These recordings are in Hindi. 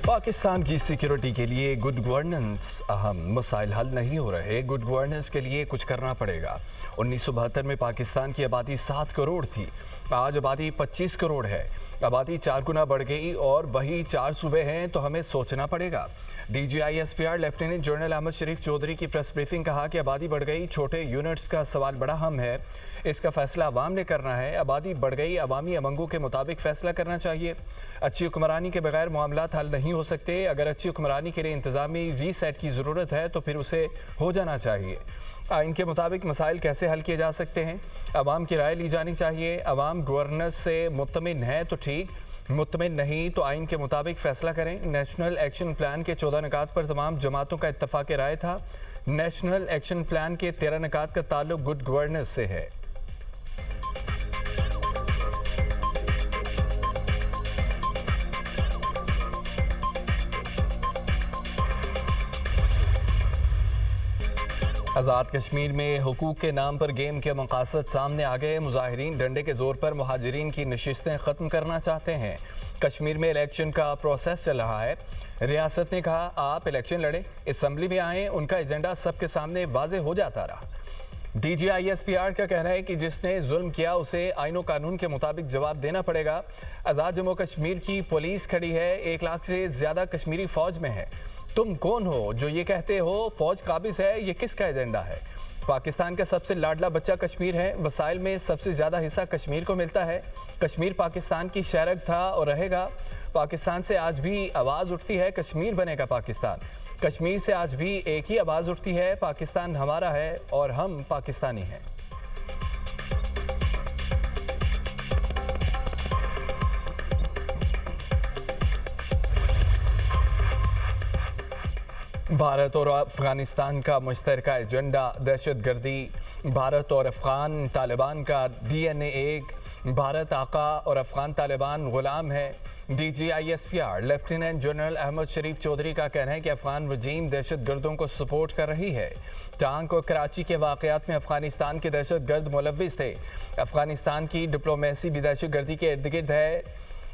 पाकिस्तान की सिक्योरिटी के लिए गुड गवर्नेंस अहम, मसाइल हल नहीं हो रहे। गुड गवर्नेंस के लिए कुछ करना पड़ेगा। 1972 में पाकिस्तान की आबादी 7 करोड़ थी, आज आबादी 25 करोड़ है। आबादी 4 गुना बढ़ गई और वही 4 सूबे हैं, तो हमें सोचना पड़ेगा। DGISPR लेफ्टिनेंट जनरल अहमद शरीफ चौधरी की प्रेस ब्रीफिंग, कहा कि आबादी बढ़ गई, छोटे यूनिट्स का सवाल बड़ा अहम है, इसका फैसला अवाम ने करना है। आबादी बढ़ गई, अवामी अमंगों के मुताबिक फैसला करना चाहिए। अच्छी हुक्मरानी के बगैर मामलात हल नहीं हो सकते। अगर अच्छी हुक्मरानी के लिए इंतजामी रीसेट की ज़रूरत है तो फिर उसे हो जाना चाहिए। आइन के मुताबिक मसाइल कैसे हल किए जा सकते हैं, अवाम की राय ली जानी चाहिए। अवाम गवर्नेंस से मुतमिन है तो ठीक, मुतमिन नहीं तो आइन के मुताबिक फैसला करें। नेशनल एक्शन प्लान के 14 निकात पर तमाम जमातों का इत्तफाक राय था। नेशनल एक्शन प्लान के 13 निकात का ताल्लुक गुड गवर्नेंस से है। आज़ाद कश्मीर में हुकूक के नाम पर गेम के मकासद सामने आ गए। मुजाहिरीन डंडे के जोर पर मुहाजिरीन की नशिस्तें ख़त्म करना चाहते हैं। कश्मीर में इलेक्शन का प्रोसेस चल रहा है। रियासत ने कहा आप इलेक्शन लड़े, असम्बली में आए, उनका एजेंडा सबके सामने वाजे हो जाता रहा। DGISPR का कहना है कि जिसने जुल्म किया उसे आइन व कानून के मुताबिक जवाब देना पड़ेगा। आज़ाद जम्मू कश्मीर की पुलिस खड़ी है, 1 लाख से ज़्यादा कश्मीरी फ़ौज में है। तुम कौन हो जो ये कहते हो फौज काबिज है? ये किसका एजेंडा है? पाकिस्तान का सबसे लाडला बच्चा कश्मीर है। वसाइल में सबसे ज़्यादा हिस्सा कश्मीर को मिलता है। कश्मीर पाकिस्तान की शहरग था और रहेगा। पाकिस्तान से आज भी आवाज़ उठती है, कश्मीर बनेगा पाकिस्तान। कश्मीर से आज भी एक ही आवाज़ उठती है, पाकिस्तान हमारा है और हम पाकिस्तानी हैं। भारत और अफगानिस्तान का मुश्तरका एजेंडा दहशतगर्दी। भारत और अफगान तालिबान का DNA एक। भारत आका और अफगान तालिबान गुलाम है। DGISPR लेफ्टिनेंट जनरल अहमद शरीफ चौधरी का कहना है कि अफगान रजीम दहशतगर्दों को सपोर्ट कर रही है। टांग और कराची के वाक़यात में अफगानिस्तान के दहशतगर्द मुलव्विस थे। अफगानिस्तान की डिप्लोमेसी भी दहशतगर्दी के इर्द गिर्द है।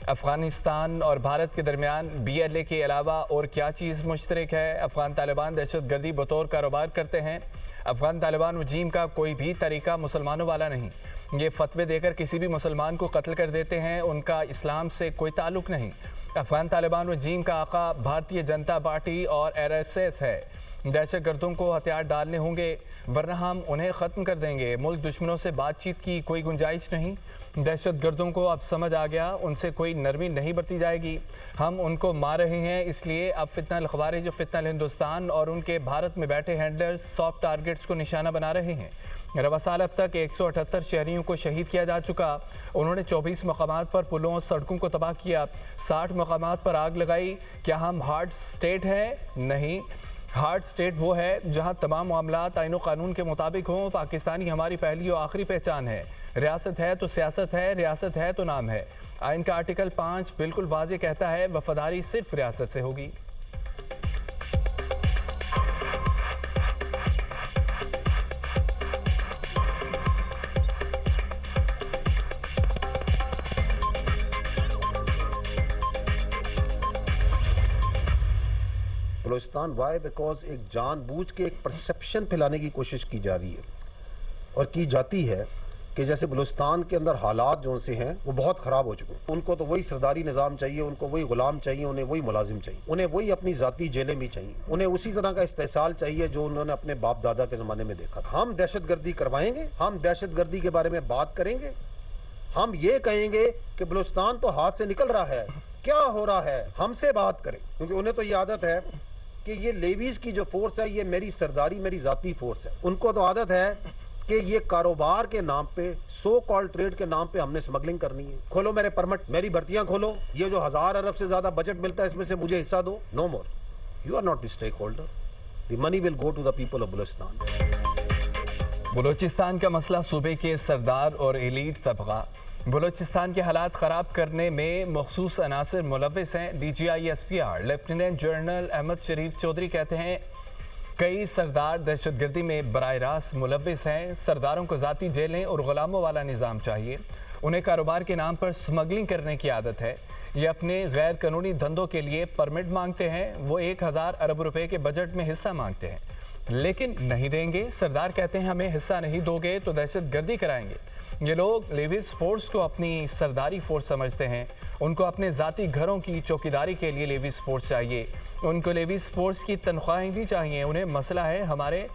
अफगानिस्तान और भारत के दरमियान BLA के अलावा और क्या चीज़ मुश्तरक है? अफगान तालिबान दहशतगर्दी बतौर कारोबार करते हैं। अफगान तालिबान रजीम का कोई भी तरीका मुसलमानों वाला नहीं। ये फतवे देकर किसी भी मुसलमान को कत्ल कर देते हैं, उनका इस्लाम से कोई ताल्लुक नहीं। अफगान तालिबान रजीम का आका भारतीय जनता पार्टी और RSS है। दहशतगर्दों को हथियार डालने होंगे वरना हम उन्हें ख़त्म कर देंगे। मुल्क दुश्मनों से बातचीत की कोई गुंजाइश नहीं। दहशतगर्दों को अब समझ आ गया, उनसे कोई नरमी नहीं बरती जाएगी। हम उनको मार रहे हैं, इसलिए अब फितनल ख़वारिज, फितनल हिंदुस्तान और उनके भारत में बैठे हैंडलर्स सॉफ्ट टारगेट्स को निशाना बना रहे हैं। रवा साल अब तक 178 शहरियों को शहीद किया जा चुका। उन्होंने 24 मकामात पर पुलों सड़कों को तबाह किया, 60 मकामात पर आग लगाई। क्या हम हार्ड स्टेट हैं? नहीं, हार्ड स्टेट वो है जहां तमाम मामलात आइन व कानून के मुताबिक हों। पाकिस्तानी हमारी पहली और आखिरी पहचान है। रियासत है तो सियासत है, रियासत है तो नाम है। आइन का आर्टिकल 5 बिल्कुल वाज़ेह कहता है वफादारी सिर्फ रियासत से होगी। बलूचिस्तान वाई बिकॉज एक जानबूझ के एक परसेप्शन फैलाने की कोशिश की जा रही है और की जाती है कि जैसे बलूचिस्तान के अंदर हालात जो से हैं वो बहुत ख़राब हो चुके हैं। उनको तो वही सरदारी निज़ाम चाहिए, उनको वही गुलाम चाहिए, उन्हें वही मुलाजिम चाहिए, उन्हें वही अपनी ज़ाती जेलें भी चाहिए, उन्हें उसी तरह का इस्तेसाल चाहिए जो उन्होंने अपने बाप दादा के ज़माने में देखा। हम दहशतगर्दी करवाएंगे, हम दहशतगर्दी के बारे में बात करेंगे, हम ये कहेंगे कि बलूचिस्तान तो हाथ से निकल रहा है, क्या हो रहा है, हमसे बात करें। क्योंकि उन्हें तो ये आदत है कि ये लेवीज की जो फोर्स है ये मेरी सरदारी, मेरी जाती फोर्स है। उनको तो आदत है कि ये कारोबार के नाम पे, सो कॉल्ड ट्रेड के नाम पे हमने स्मगलिंग करनी है। खोलो मेरे परमिट, मेरी भर्तियां खोलो, ये जो 1000 अरब से ज्यादा बजट मिलता है इसमें से मुझे हिस्सा दो। No more, you are not the stakeholder, the money will go to the people of Balochistan. Balochistan का मसला सूबे के सरदार और एलीट तबका। बलूचिस्तान के हालात ख़राब करने में मखसूस अनासर मुलव्विस हैं। DGISPR लेफ्टिनेंट जनरल अहमद शरीफ चौधरी कहते हैं कई सरदार दहशतगर्दी में बराह रास्त मुलव्विस हैं। सरदारों को ज़ाती जेलें और ग़ुलामों वाला निज़ाम चाहिए। उन्हें कारोबार के नाम पर स्मगलिंग करने की आदत है। ये अपने गैर कानूनी धंधों के लिए परमिट मांगते हैं। वो 1000 अरब रुपए के बजट में हिस्सा मांगते हैं, लेकिन नहीं देंगे। सरदार कहते हैं हमें हिस्सा नहीं दोगे तो दहशतगर्दी कराएंगे। ये लोग लेविस फोर्स को अपनी सरदारी फोर्स समझते हैं। उनको अपने ज़ाती घरों की चौकीदारी के लिए लेविस फोर्स चाहिए। उनको लेविस फोर्स की तनख्वाहें भी चाहिए। उन्हें मसला है हमारे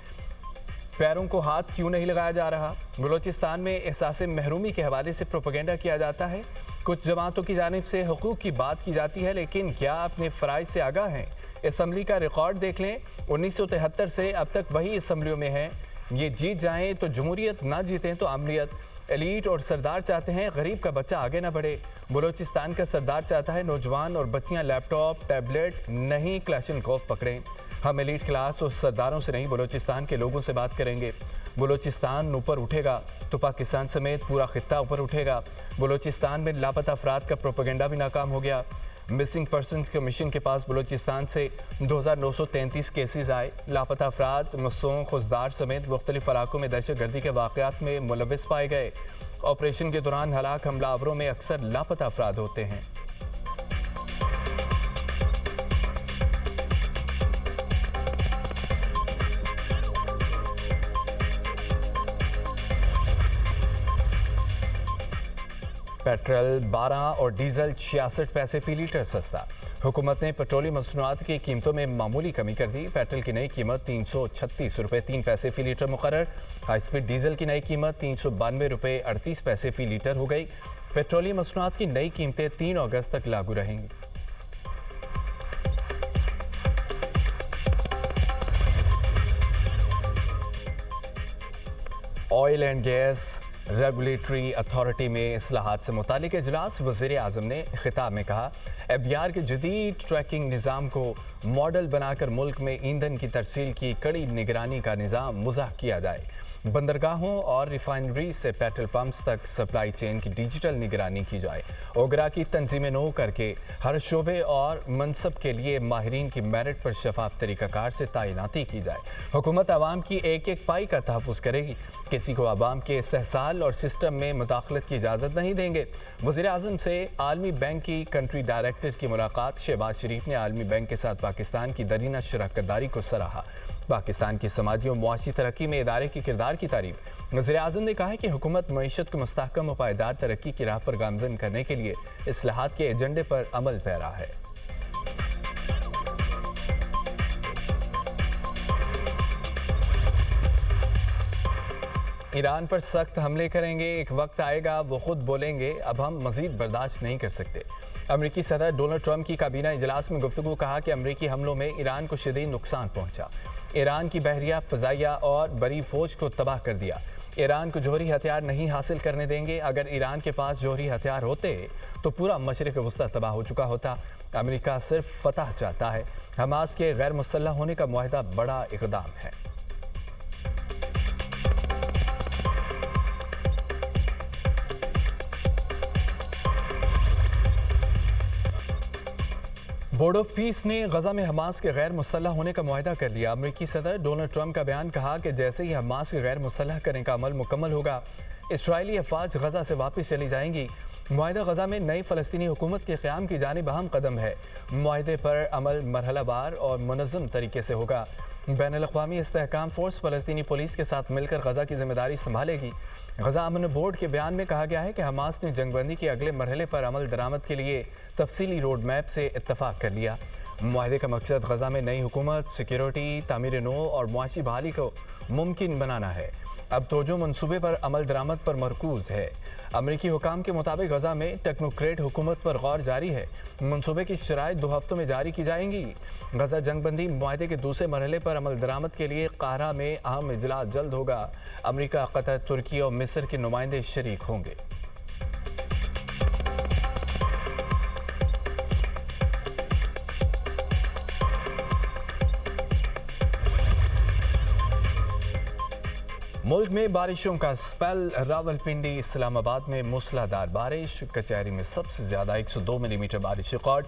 पैरों को हाथ क्यों नहीं लगाया जा रहा। बलूचिस्तान में एहसास महरूमी के हवाले से प्रोपेगेंडा किया जाता है। कुछ जमातों की जानिब से हुकूक की बात की जाती है, लेकिन क्या अपने फ़राइज़ से आगाह हैं? असम्बली का रिकॉर्ड देख लें, 1973 से अब तक वही असम्बलियों में हैं। ये जीत जाएं तो जमहूरियत, ना जीतें तो आमरीत। एलीट और सरदार चाहते हैं गरीब का बच्चा आगे ना बढ़े। बलूचिस्तान का सरदार चाहता है नौजवान और बच्चियां लैपटॉप, टैबलेट, नहीं क्लैशनकोफ पकड़ें। हम एलीट क्लास और सरदारों से नहीं, बलूचिस्तान के लोगों से बात करेंगे। बलूचिस्तान ऊपर उठेगा तो पाकिस्तान समेत पूरा खित्ता ऊपर उठेगा। बलूचिस्तान में लापता अफराद का प्रोपेगेंडा भी नाकाम हो गया। मिसिंग पर्सनस कमीशन के पास बलूचिस्तान से 2933 केसेस आए। लापता अफराद, मसूम, खुजदार समेत मुख्तलिफ इलाकों में दहशतगर्दी के वाक़यात में मुलविस पाए गए। ऑपरेशन के दौरान हलाक हमलावरों में अक्सर लापता अफराद होते हैं। पेट्रोल 12 और डीजल 66 पैसे फी लीटर सस्ता। हुकूमत ने पेट्रोलियम मसनूआत की कीमतों में मामूली कमी कर दी। पेट्रोल की नई कीमत 336 रुपये 3 पैसे फी लीटर मुकर्रर। हाई स्पीड डीजल की नई कीमत 392 रुपये 38 पैसे फी लीटर हो गई। पेट्रोलियम मसनूआत की नई कीमतें 3 अगस्त तक लागू रहेंगी। Oil and gas regulatory authority में इस्लाहात से मुतालिक इजलास। वज़ीर आज़म ने खिताब में कहा, एफबीआर के जदीद ट्रैकिंग निज़ाम को मॉडल बनाकर मुल्क में ईंधन की तरसील की कड़ी निगरानी का निज़ाम वज़ाह किया जाए। बंदरगाहों और रिफाइनरीज से पेट्रोल पंप्स तक सप्लाई चेन की डिजिटल निगरानी की जाए। ओगरा की तंजीमें नो करके हर शोबे और मनसब के लिए माहिरीन की मेरिट पर शफाफ तरीक़ाकार से तैनाती की जाए। हुकूमत आवाम की एक एक पाई का तहफ़्फ़ुज़ करेगी। किसी को आवाम के इस्तेहसाल और सिस्टम में मुदाखलत की इजाज़त नहीं देंगे। वज़ीर आज़म से आलमी बैंक की कंट्री डायरेक्टर की मुलाकात। शहबाज शरीफ ने आलमी बैंक के साथ पाकिस्तान की दरीना शराकतदारी को सराहा। पाकिस्तान की समाजी और मुआशी तरक्की में इदारे के किरदार की तारीफ। वज़ीर आज़म ने कहा है कि हुकूमत मईशत को मुस्तहकम और पायदार तरक्की की राह पर गामज़न करने के लिए इस्लाहात के एजेंडे पर अमल पैरा है। ईरान पर सख्त हमले करेंगे, एक वक्त आएगा वो खुद बोलेंगे अब हम मजीद बर्दाश्त नहीं कर सकते। अमरीकी सदर डोनाल्ड ट्रंप की काबीना इजलास में गुफ्तगू। कहा कि अमरीकी हमलों में ईरान को शदीद नुकसान पहुंचा। ईरान की बहरिया, फ़ज़ाइया और बरी फौज को तबाह कर दिया। ईरान को जौहरी हथियार नहीं हासिल करने देंगे। अगर ईरान के पास जौहरी हथियार होते तो पूरा मशरिक़ वस्ता तबाह हो चुका होता। अमरीका सिर्फ फतह चाहता है। हमास के गैर मुसल्लह होने का मुआहदा बड़ा इक़दाम है। बोर्ड ऑफ पीस ने गजा में हमास के गैर मुसल्लह होने का मुआहदा कर लिया। अमरीकी सदर डोनाल्ड ट्रंप का बयान। कहा कि जैसे ही हमास के गैर मुसल्लह करने का अमल मुकम्मल होगा, इसराइली अफवाज गजा से वापस चली जाएंगी। मुआहदा गजा में नई फ़लस्तीनी हुकूमत के क़याम की जानिब अहम कदम है। मुआहदे पर अमल मरहलावार और मुनज़्ज़म तरीके से होगा। बैनुल-अक़वामी इस्तेहकाम फ़ोर्स फ़लस्तीनी पुलिस के साथ मिलकर गजा की जिम्मेदारी संभालेगी। गजा अमन बोर्ड के बयान में कहा गया है कि हमास ने जंगबंदी के अगले मरहले पर अमल दरामद के लिए तफसीली रोड मैप से इत्तफाक कर लिया। मुआहदे का मकसद गजा में नई हुकूमत, सिक्योरिटी, तामीर नो और मुआशी बहाली को मुमकिन बनाना है। अब तोजो मनसूबे पर अमल दरामद पर मरकूज़ है। अमरीकी हुकाम के मुताबिक गजा में टेक्नोक्रेट हुकूमत पर गौर जारी है। मनसूबे की शराइत 2 हफ्तों में जारी की जाएंगी। गजा जंगबंदी मुआहदे के दूसरे मरहले पर अमल दरामद के लिए काहिरा में अहम इजलास जल्द होगा। अमरीका, कतर, तुर्की और मिस्र के नुमाइंदे शरीक होंगे। मुल्क में बारिशों का स्पेल। रावलपिंडी, इस्लामाबाद में मूसलाधार बारिश। कचहरी में सबसे ज्यादा 102 मिलीमीटर बारिश रिकॉर्ड।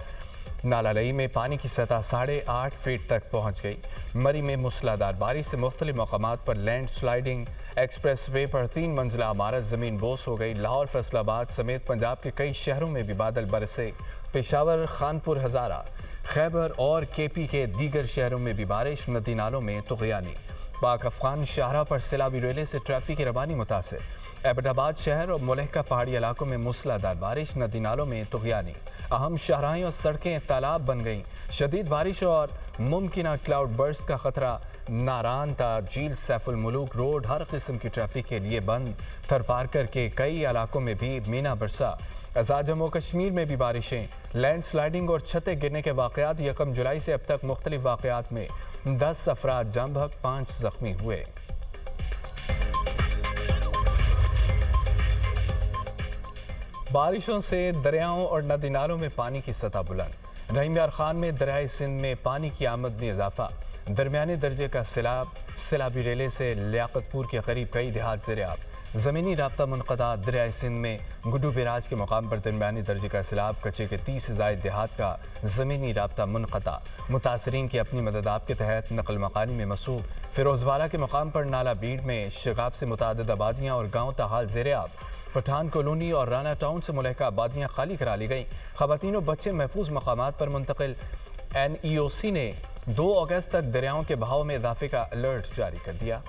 नाला लई में पानी की सतह 8.5 फीट तक पहुंच गई। मरी में मूसलाधार बारिश से मुख्तलिफ मकामात पर लैंड स्लाइडिंग, एक्सप्रेस वे पर 3 मंजिला इमारत ज़मीन बोस हो गई। लाहौर, फैसलाबाद समेत पंजाब के कई शहरों में भी बादल बरसे। पेशावर, खानपुर, हज़ारा, खैबर और केपी के दीगर शहरों में भी बारिश। नदी नालों में तुग़यानी। पाक अफगान शाहरा पर सैलाबी रेले से ट्रैफिक की रवानी मुतासिर। एबटाबाद शहर और मुलहका पहाड़ी इलाकों में मूसलाधार बारिश। नदी नालों में तुग़यानी। अहम शाहराहें और सड़कें तालाब बन गईं। शदीद बारिश और मुमकिन क्लाउड बर्स्ट का खतरा। नारान ता झील सैफुल मुलूक रोड हर किस्म की ट्रैफिक के लिए बंद। थरपारकर के कई इलाकों में भी मीना बरसा। आज़ाद जम्मू कश्मीर में भी बारिशें, लैंड स्लाइडिंग और छतें गिरने के वाक़यात। 1 जुलाई से अब तक मुख्तलिफ वाक़यात में 10 अफराद जाम बहक, 5 जख्मी हुए। बारिशों से दरियाओं और नदी नालों में पानी की सतह बुलंद। रहीम यार खान में दरियाई सिंध में पानी की आमद में इजाफा। दरमियाने दर्जे का सैलाबी रेले से लियाकतपुर के करीब कई देहात ज़ेर-ए-आब। ज़मीनी राब्ता मुनक़ता। दरियाई सिंध में गुड्डू बैराज के मुकाम पर दरमियानी दर्जे का सैलाब। कच्चे के 30 से ज़ायद देहात का ज़मीनी राब्ता मुनक़ता। मुतासरीन की अपनी मदद आप के तहत नकल मकानी में मसूब। फिरोजवाला के मुकाम पर नाला बीड़ में शगाब से मुतादिद आबादियाँ और गाँव ताहाल ज़ेर-ए-आब। पठान कॉलोनी और राना टाउन से मुलहका आबादियाँ खाली करा ली गई। ख़वातीन और बच्चे महफूज मकामात पर मुंतकिल। NEOC ने 2 अगस्त तक दरियाओं के बहाव में इजाफे का अलर्ट जारी कर दिया।